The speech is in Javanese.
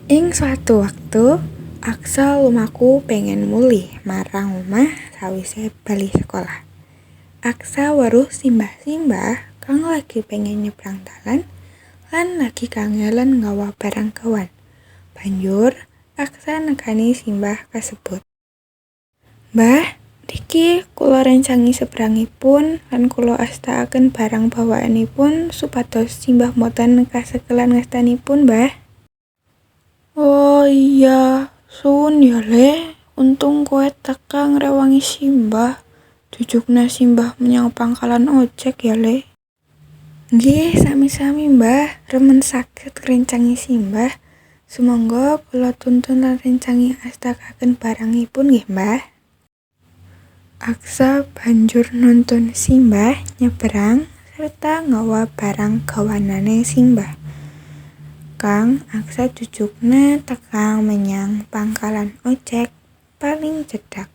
Ing suatu waktu, Aksa lumaku pengen mulih marang omah sawise bali sekolah. Aksa weruh simbah-simbah kang lagi pengen nyebrang dalan lan lagi kangelan nggawa barang gawan. Banjur Aksa nekani simbah kasebut. "Mbah, niki kula rencangi sebrangipun lan kula astakaken barang bawaanipun supados simbah mboten kasekelan ngastanipun, Mbah." "Oh iya, suwun ya Le, untung kowe teka ngrewangi simbah. Jujukna simbah menyang pangkalan ojek ya Le." "Nggih, sami-sami Mbah, remen saged ngrencangi simbah. Sumangga kula tuntun lan rencangi astakaken barangipun nggih Mbah." Aksa banjur nuntun simbah nyebrang serta nggawa barang gawanane simbah. Kang Aksa jujukna teka menyang pangkalan ojek paling cedhak.